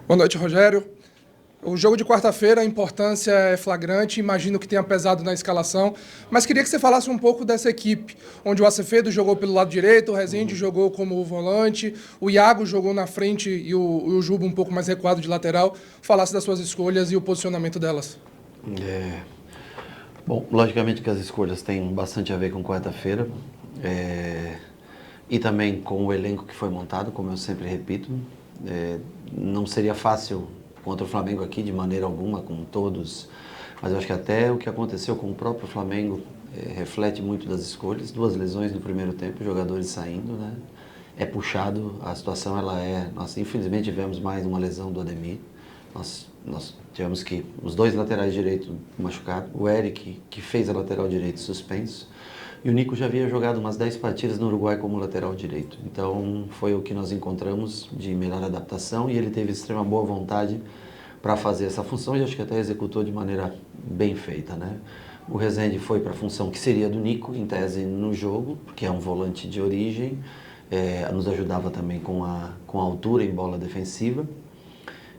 Boa noite, Rogério. O jogo de quarta-feira, a importância é flagrante, imagino que tenha pesado na escalação, mas queria que você falasse um pouco dessa equipe, onde o Acevedo jogou pelo lado direito, o Rezende jogou como volante, o Iago jogou na frente e o Juba um pouco mais recuado de lateral. Falasse das suas escolhas e o posicionamento delas. Bom, logicamente que as escolhas têm bastante a ver com quarta-feira e também com o elenco que foi montado, como eu sempre repito. Não seria fácil contra o Flamengo aqui, de maneira alguma, com todos, mas eu acho que até o que aconteceu com o próprio Flamengo reflete muito das escolhas. 2 lesões no primeiro tempo, jogadores saindo, né? É puxado, a situação ela é... Nós infelizmente tivemos mais uma lesão do Ademir. Nós tivemos que os 2 laterais direitos machucados, o Eric, que fez a lateral direito, suspenso, e o Nico já havia jogado umas 10 partidas no Uruguai como lateral direito. Então foi o que nós encontramos de melhor adaptação e ele teve extrema boa vontade para fazer essa função e acho que até executou de maneira bem feita, né? O Rezende foi para a função que seria do Nico, em tese, no jogo, porque é um volante de origem, nos ajudava também com a altura em bola defensiva.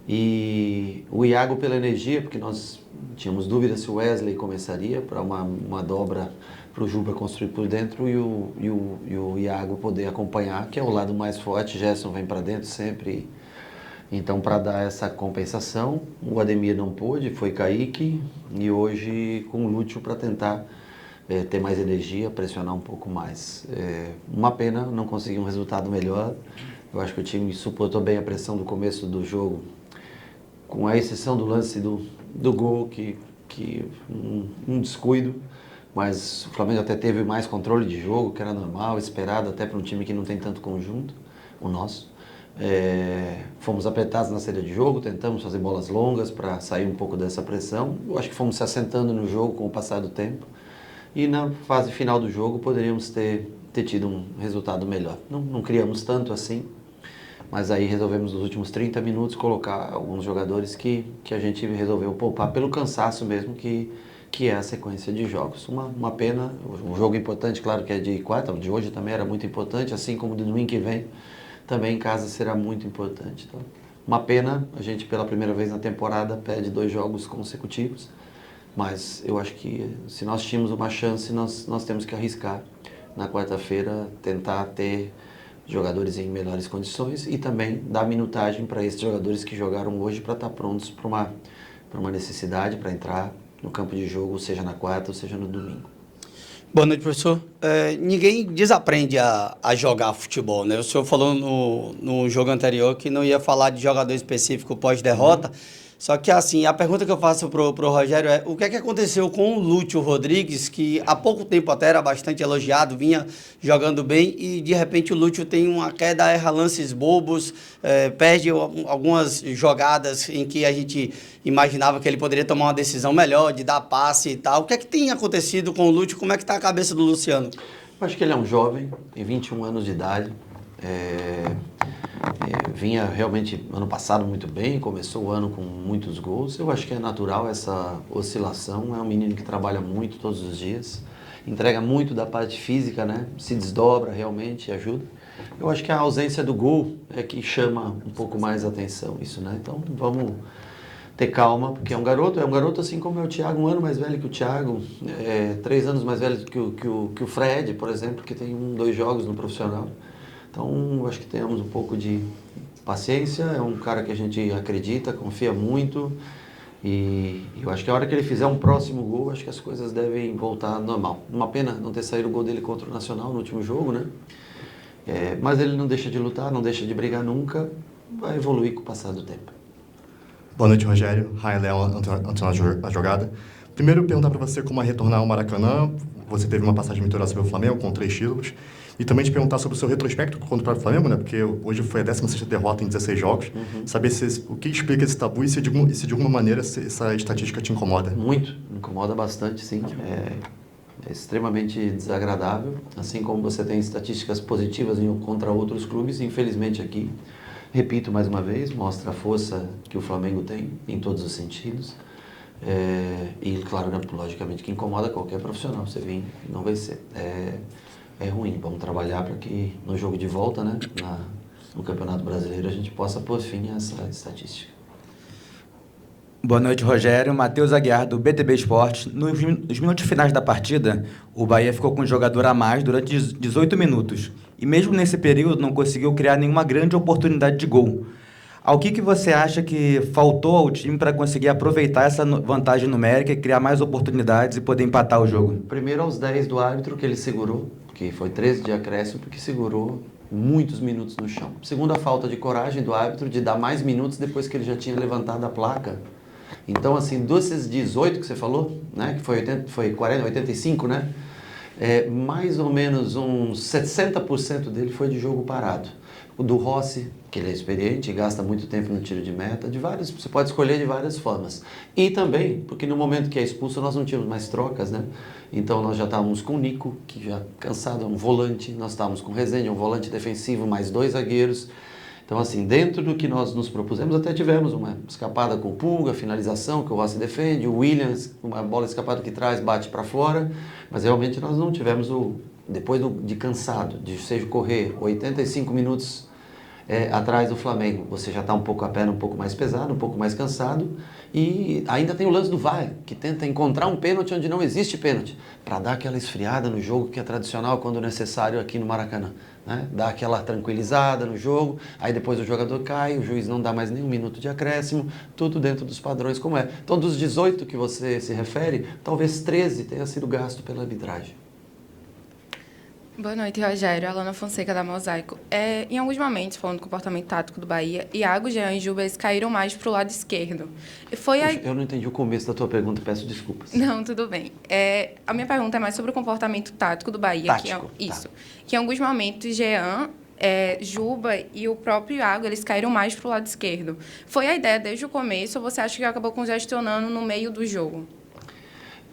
E o Iago pela energia, porque nós tínhamos dúvida se o Wesley começaria para uma dobra para o Juba construir por dentro e o Iago poder acompanhar, que é o lado mais forte. Gerson vem para dentro sempre. Então, para dar essa compensação, o Ademir não pôde, foi Kaique, e hoje com o Lúcio para tentar ter mais energia, pressionar um pouco mais. Uma pena não conseguir um resultado melhor. Eu acho que o time suportou bem a pressão do começo do jogo, com a exceção do lance do gol, que um descuido, mas o Flamengo até teve mais controle de jogo, que era normal, esperado até para um time que não tem tanto conjunto, o nosso. Fomos apertados na saída de jogo, tentamos fazer bolas longas para sair um pouco dessa pressão. Eu acho que fomos se assentando no jogo com o passar do tempo. E na fase final do jogo poderíamos ter tido um resultado melhor. Não criamos tanto assim, mas aí resolvemos nos últimos 30 minutos colocar alguns jogadores que a gente resolveu poupar pelo cansaço mesmo que é a sequência de jogos. Uma pena, um jogo importante, claro que é de quarta, de hoje também era muito importante, assim como do domingo que vem, também em casa será muito importante. Então, uma pena, a gente pela primeira vez na temporada perde 2 jogos consecutivos, mas eu acho que se nós tínhamos uma chance, nós temos que arriscar na quarta-feira, tentar ter jogadores em melhores condições e também dar minutagem para esses jogadores que jogaram hoje para estar prontos para uma necessidade, para entrar no campo de jogo, seja na quarta ou seja no domingo. Boa noite, professor. Ninguém desaprende a jogar futebol, né? O senhor falou no jogo anterior que não ia falar de jogador específico pós-derrota. Só que, assim, a pergunta que eu faço pro Rogério é: o que é que aconteceu com o Lúcio Rodrigues, que há pouco tempo até era bastante elogiado, vinha jogando bem, e de repente o Lúcio tem uma queda, erra lances bobos, perde algumas jogadas em que a gente imaginava que ele poderia tomar uma decisão melhor, de dar passe e tal. O que é que tem acontecido com o Lúcio? Como é que está a cabeça do Luciano? Eu acho que ele é um jovem, tem 21 anos de idade, vinha realmente ano passado muito bem, começou o ano com muitos gols. Eu acho que é natural essa oscilação, é um menino que trabalha muito todos os dias, entrega muito da parte física, né? Se desdobra realmente, ajuda. Eu acho que a ausência do gol é que chama um pouco mais a atenção, isso, né? Então vamos ter calma, porque é um garoto assim como é o Thiago, 1 ano mais velho que o Thiago, 3 anos mais velho que o Fred, por exemplo, que tem 2 jogos no profissional. Então, acho que tenhamos um pouco de paciência, é um cara que a gente acredita, confia muito, e eu acho que a hora que ele fizer um próximo gol, acho que as coisas devem voltar ao normal. Uma pena não ter saído o gol dele contra o Nacional no último jogo, né? Mas ele não deixa de lutar, não deixa de brigar nunca, vai evoluir com o passar do tempo. Boa noite, Rogério. Raia Leão, Antônio a jogada. Primeiro, perguntar para você como é retornar ao Maracanã. Você teve uma passagem vitoriosa pelo Flamengo, com 3 títulos. E também te perguntar sobre o seu retrospecto contra o próprio Flamengo, né? Porque hoje foi a 16ª derrota em 16 jogos. Saber o que explica esse tabu e se de alguma maneira essa estatística te incomoda. Muito, me incomoda bastante, sim. É extremamente desagradável. Assim como você tem estatísticas positivas contra outros clubes, infelizmente aqui, repito mais uma vez, mostra a força que o Flamengo tem em todos os sentidos. E claro, logicamente que incomoda qualquer profissional. Você vir, não vai ser. É ruim. Vamos trabalhar para que no jogo de volta, né, no Campeonato Brasileiro, a gente possa pôr fim a essa estatística. Boa noite, Rogério. Matheus Aguiar, do BTB Esportes. Nos minutos finais da partida, o Bahia ficou com um jogador a mais durante 18 minutos. E mesmo nesse período não conseguiu criar nenhuma grande oportunidade de gol. Ao que você acha que faltou ao time para conseguir aproveitar essa vantagem numérica e criar mais oportunidades e poder empatar o jogo? Primeiro aos 10 do árbitro que ele segurou, que foi 13 de acréscimo, porque segurou muitos minutos no chão. Segundo, a falta de coragem do árbitro de dar mais minutos depois que ele já tinha levantado a placa. Então, assim, desses 18 que você falou, né, que foi 40, 85, né, mais ou menos uns 60% dele foi de jogo parado. O do Rossi, que ele é experiente e gasta muito tempo no tiro de meta, você pode escolher de várias formas. E também, porque no momento que é expulso nós não tínhamos mais trocas, né? Então nós já estávamos com o Nico, que já cansado, é um volante, nós estávamos com o Rezende, um volante defensivo, mais 2 zagueiros. Então, assim, dentro do que nós nos propusemos, até tivemos uma escapada com o Pulga, finalização que o Rossi defende, o Williams, uma bola escapada que traz, bate para fora, mas realmente nós não tivemos depois de cansado, de seja correr 85 minutos atrás do Flamengo, você já está um pouco a perna um pouco mais pesado, um pouco mais cansado, e ainda tem o lance do VAR, que tenta encontrar um pênalti onde não existe pênalti, para dar aquela esfriada no jogo que é tradicional quando necessário aqui no Maracanã. Né? Dá aquela tranquilizada no jogo, aí depois o jogador cai, o juiz não dá mais nenhum minuto de acréscimo, tudo dentro dos padrões como é. Então, dos 18 que você se refere, talvez 13 tenha sido gasto pela arbitragem. Boa noite, Rogério. Alana Fonseca, da Mosaico. Em alguns momentos, falando do comportamento tático do Bahia, Iago, Jean e Juba, eles caíram mais para o lado esquerdo. Eu não entendi o começo da tua pergunta, peço desculpas. Não, tudo bem. A minha pergunta é mais sobre o comportamento tático do Bahia. Tático, Que em alguns momentos, Jean, Juba e o próprio Iago, eles caíram mais para o lado esquerdo. Foi a ideia desde o começo ou você acha que acabou congestionando no meio do jogo?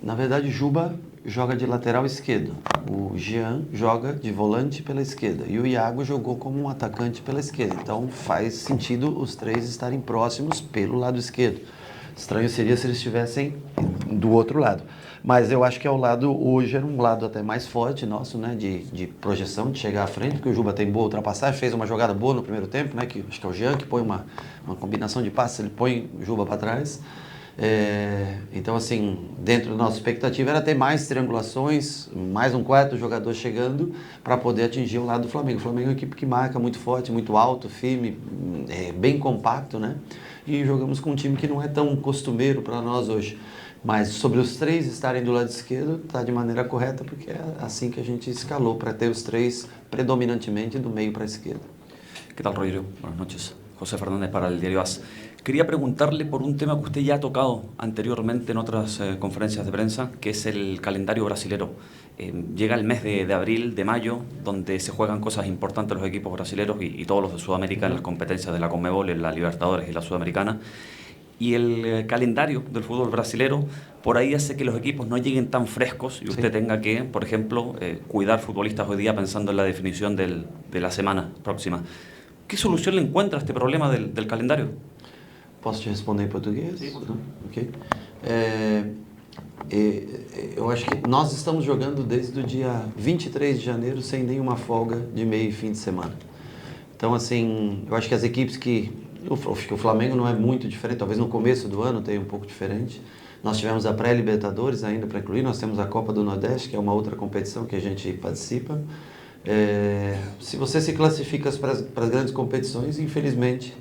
Na verdade, Juba joga de lateral esquerdo, o Jean joga de volante pela esquerda e o Iago jogou como um atacante pela esquerda. Então faz sentido os três estarem próximos pelo lado esquerdo. Estranho seria se eles estivessem do outro lado. Mas eu acho que hoje era um lado até mais forte nosso, né, de projeção, de chegar à frente, porque o Juba tem boa ultrapassagem, fez uma jogada boa no primeiro tempo, né, que acho que é o Jean que põe uma combinação de passes, ele põe o Juba para trás. Então, assim, dentro da nossa expectativa era ter mais triangulações, mais um quarto jogador chegando para poder atingir o lado do Flamengo. O Flamengo é uma equipe que marca muito forte, muito alto, firme, bem compacto, né? E jogamos com um time que não é tão costumeiro para nós hoje. Mas sobre os três estarem do lado esquerdo, está de maneira correta, porque é assim que a gente escalou, para ter os três predominantemente do meio para a esquerda. ¿Qué tal, Rodrigo? Buenas noches. José Fernández para el diario AS. Quería preguntarle por un tema que usted ya ha tocado anteriormente en otras conferencias de prensa, que es el calendario brasilero. Llega el mes de abril, de mayo, donde se juegan cosas importantes los equipos brasileros y todos los de Sudamérica en las competencias de la Conmebol, en la Libertadores y la Sudamericana. Y el calendario del fútbol brasilero por ahí hace que los equipos no lleguen tan frescos y usted tenga que, por ejemplo, cuidar futbolistas hoy día pensando en la definición de la semana próxima. ¿Qué solución le encuentra a este problema del calendario? Posso te responder em português? Sim. Ok. Eu acho que nós estamos jogando desde o dia 23 de janeiro sem nenhuma folga de meio e fim de semana. Então, assim, eu acho que as equipes acho que o Flamengo não é muito diferente, talvez no começo do ano tenha um pouco diferente. Nós tivemos a pré-Libertadores ainda para incluir, nós temos a Copa do Nordeste, que é uma outra competição que a gente participa. Se você se classifica para as grandes competições, infelizmente,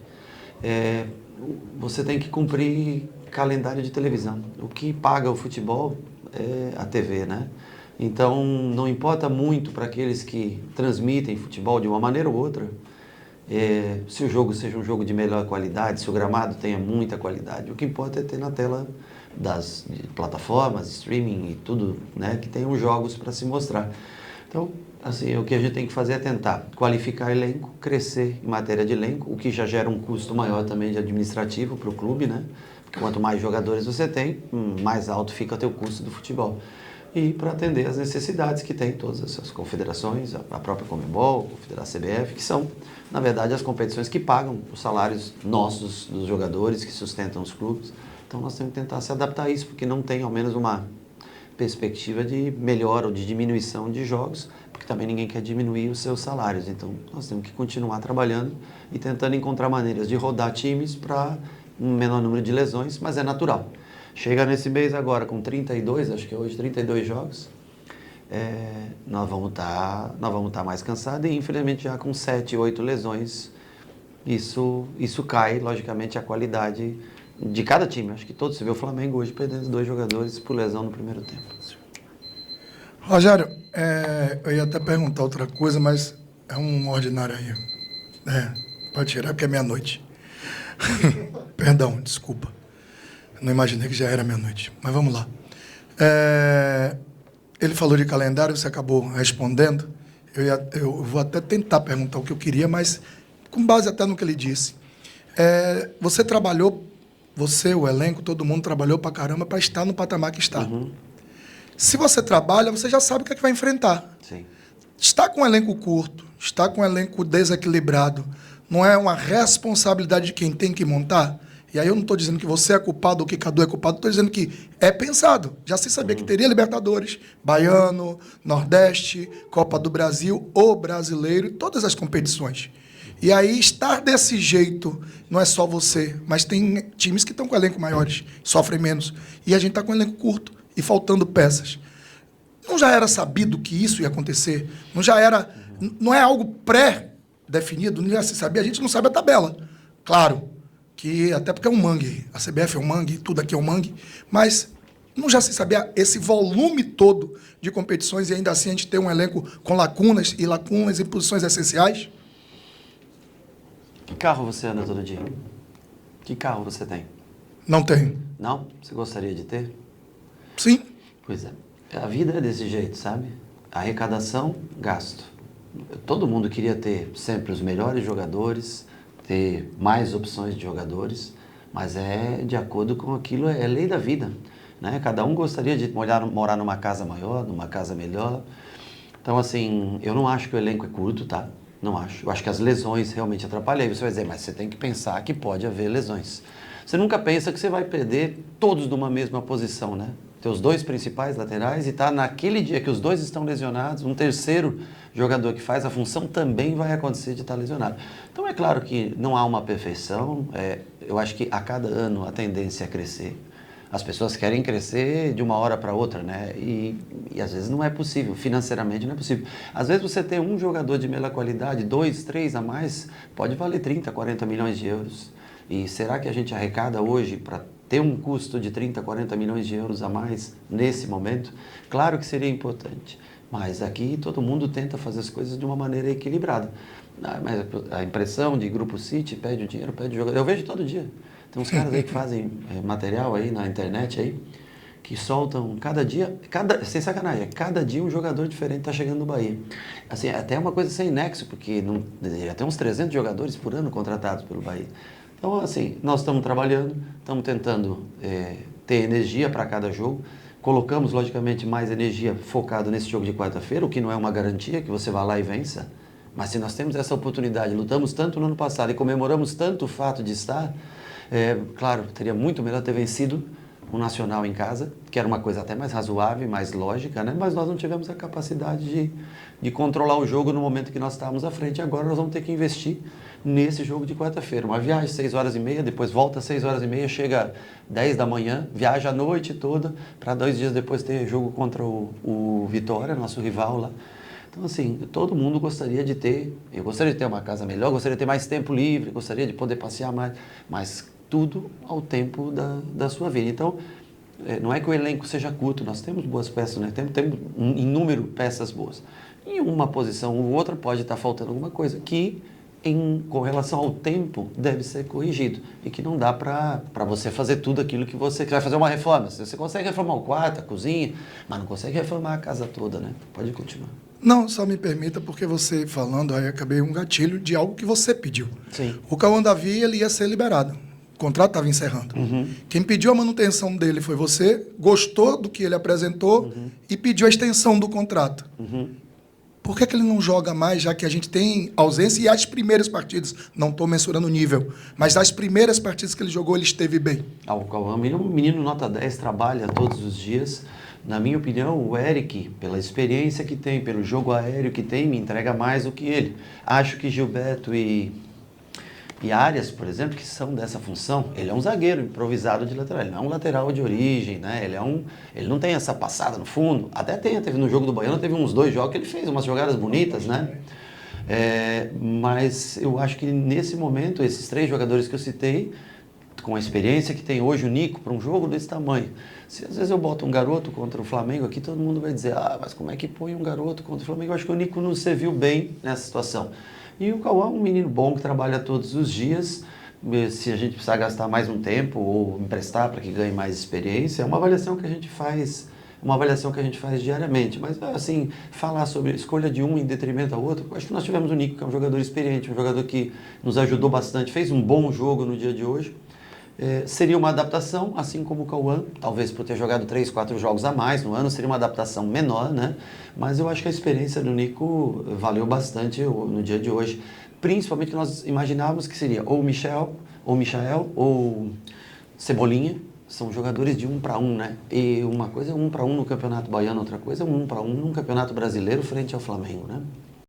você tem que cumprir calendário de televisão. O que paga o futebol é a TV, né? Então, não importa muito para aqueles que transmitem futebol de uma maneira ou outra, se o jogo seja um jogo de melhor qualidade, se o gramado tenha muita qualidade. O que importa é ter na tela das plataformas, streaming e tudo, né, que tenham jogos para se mostrar. Então, assim, o que a gente tem que fazer é tentar qualificar elenco, crescer em matéria de elenco, o que já gera um custo maior também de administrativo para o clube, né? Porque quanto mais jogadores você tem, mais alto fica o teu custo do futebol. E para atender as necessidades que tem todas essas confederações, a própria Conmebol, a CBF, que são, na verdade, as competições que pagam os salários nossos, dos jogadores, que sustentam os clubes. Então nós temos que tentar se adaptar a isso, porque não tem ao menos uma perspectiva de melhora ou de diminuição de jogos, porque também ninguém quer diminuir os seus salários. Então nós temos que continuar trabalhando e tentando encontrar maneiras de rodar times para um menor número de lesões, mas é natural. Chega nesse mês agora com 32, acho que hoje 32 jogos, nós vamos estar mais cansados e infelizmente já com 7, 8 lesões, isso cai, logicamente, a qualidade de cada time. Acho que todos, você vê o Flamengo hoje perdendo 2 jogadores por lesão no primeiro tempo. Rogério, eu ia até perguntar outra coisa, mas é um ordinário aí. Pode tirar porque é meia-noite. Perdão, desculpa. Não imaginei que já era meia-noite. Mas vamos lá. Ele falou de calendário, você acabou respondendo. Eu vou até tentar perguntar o que eu queria, mas com base até no que ele disse. Você trabalhou, você, o elenco, todo mundo trabalhou pra caramba para estar no patamar que está. Uhum. Se você trabalha, você já sabe o que é que vai enfrentar. Sim. Está com um elenco curto, está com um elenco desequilibrado, não é uma responsabilidade de quem tem que montar? E aí eu não estou dizendo que você é culpado ou que Cadu é culpado, estou dizendo que é pensado. Já se sabia que teria Libertadores, Baiano, Nordeste, Copa do Brasil, o Brasileiro, todas as competições. E aí estar desse jeito não é só você, mas tem times que estão com elenco maiores, sofrem menos. E a gente está com elenco curto e faltando peças. Não já era sabido que isso ia acontecer? Não é algo pré-definido? Não já se sabia? A gente não sabe a tabela. Claro, que até porque é um mangue. A CBF é um mangue, tudo aqui é um mangue. Mas não já se sabia esse volume todo de competições e ainda assim a gente tem um elenco com lacunas em posições essenciais? Que carro você anda todo dia? Que carro você tem? Não tenho. Não? Você gostaria de ter? Sim. Pois é. A vida é desse jeito, sabe? Arrecadação, gasto. Todo mundo queria ter sempre os melhores jogadores, ter mais opções de jogadores, mas é de acordo com aquilo, é lei da vida, né? Cada um gostaria de morar numa casa maior, numa casa melhor. Então, assim, eu não acho que o elenco é curto, tá? Não acho. Eu acho que as lesões realmente atrapalham. Aí você vai dizer, mas você tem que pensar que pode haver lesões. Você nunca pensa que você vai perder todos numa mesma posição, né? Ter os 2 principais laterais e tá naquele dia que os 2 estão lesionados, um terceiro jogador que faz a função também vai acontecer de estar lesionado. Então é claro que não há uma perfeição, eu acho que a cada ano a tendência é crescer. As pessoas querem crescer de uma hora para outra, né? E às vezes não é possível, financeiramente não é possível. Às vezes você ter um jogador de melhor qualidade, 2, 3 a mais, pode valer 30, 40 milhões de euros. E será que a gente arrecada hoje para ter um custo de 30, 40 milhões de euros a mais nesse momento? Claro que seria importante, mas aqui todo mundo tenta fazer as coisas de uma maneira equilibrada. Mas a impressão de Grupo City pede o dinheiro, pede o jogador. Eu vejo todo dia. Tem uns caras aí que fazem material aí na internet aí, que soltam cada dia, sem sacanagem, cada dia um jogador diferente está chegando no Bahia. Assim, até uma coisa sem nexo, porque já tem uns 300 jogadores por ano contratados pelo Bahia. Então, assim, nós estamos trabalhando, estamos tentando ter energia para cada jogo. Colocamos, logicamente, mais energia focado nesse jogo de quarta-feira, o que não é uma garantia que você vá lá e vença. Mas se nós temos essa oportunidade, lutamos tanto no ano passado e comemoramos tanto o fato de estar, claro, teria muito melhor ter vencido o Nacional em casa, que era uma coisa até mais razoável, mais lógica, né? Mas nós não tivemos a capacidade de controlar o jogo no momento que nós estávamos à frente. Agora nós vamos ter que investir nesse jogo de quarta-feira. Uma viagem 6h30, depois volta às 6h30, chega 10 da manhã, viaja a noite toda, para 2 dias depois ter jogo contra o Vitória, nosso rival lá. Então, assim, todo mundo gostaria de ter, eu gostaria de ter uma casa melhor, gostaria de ter mais tempo livre, gostaria de poder passear mais, mas tudo ao tempo da sua vida. Então, não é que o elenco seja curto, nós temos boas peças, né? Temos em número peças boas. Em uma posição ou outra pode estar faltando alguma coisa que, com relação ao tempo, deve ser corrigido. E que não dá para você fazer tudo aquilo que você vai fazer uma reforma. Você consegue reformar o quarto, a cozinha, mas não consegue reformar a casa toda, né? Pode continuar. Não, só me permita, porque você falando, aí acabei um gatilho de algo que você pediu. Sim. O Cauã Davi, ele ia ser liberado. O contrato estava encerrando. Quem pediu a manutenção dele foi você, gostou do que ele apresentou e pediu a extensão do contrato. Por que ele não joga mais, já que a gente tem ausência e as primeiras partidas, não estou mensurando o nível, mas as primeiras partidas que ele jogou, ele esteve bem? O Cauã, menino nota 10, trabalha todos os dias. Na minha opinião, o Eric, pela experiência que tem, pelo jogo aéreo que tem, me entrega mais do que ele. Acho que Gilberto e E Arias, por exemplo, que são dessa função, ele é um zagueiro improvisado de lateral, ele não é um lateral de origem, né? Ele não tem essa passada no fundo. Até teve no jogo do Baiano, teve uns 2 jogos que ele fez umas jogadas bonitas, né? Mas eu acho que nesse momento, esses 3 jogadores que eu citei, com a experiência que tem hoje o Nico para um jogo desse tamanho. Se às vezes eu boto um garoto contra o Flamengo aqui, todo mundo vai dizer, mas como é que põe um garoto contra o Flamengo? Eu acho que o Nico não serviu bem nessa situação. E o Cauã é um menino bom que trabalha todos os dias. Se a gente precisar gastar mais um tempo ou emprestar para que ganhe mais experiência, é uma avaliação que a gente faz, diariamente. Mas, assim, falar sobre a escolha de um em detrimento ao outro, eu acho que nós tivemos o Nico, que é um jogador experiente, um jogador que nos ajudou bastante, fez um bom jogo no dia de hoje. Seria uma adaptação, assim como o Cauã, talvez por ter jogado 3, 4 jogos a mais no ano, seria uma adaptação menor, né? Mas eu acho que a experiência do Nico valeu bastante no dia de hoje. Principalmente que nós imaginávamos que seria ou Michael, ou Cebolinha. São jogadores de 1 para 1, né? E uma coisa é 1 para 1 no Campeonato Baiano, outra coisa é 1 para 1 no Campeonato Brasileiro frente ao Flamengo, né?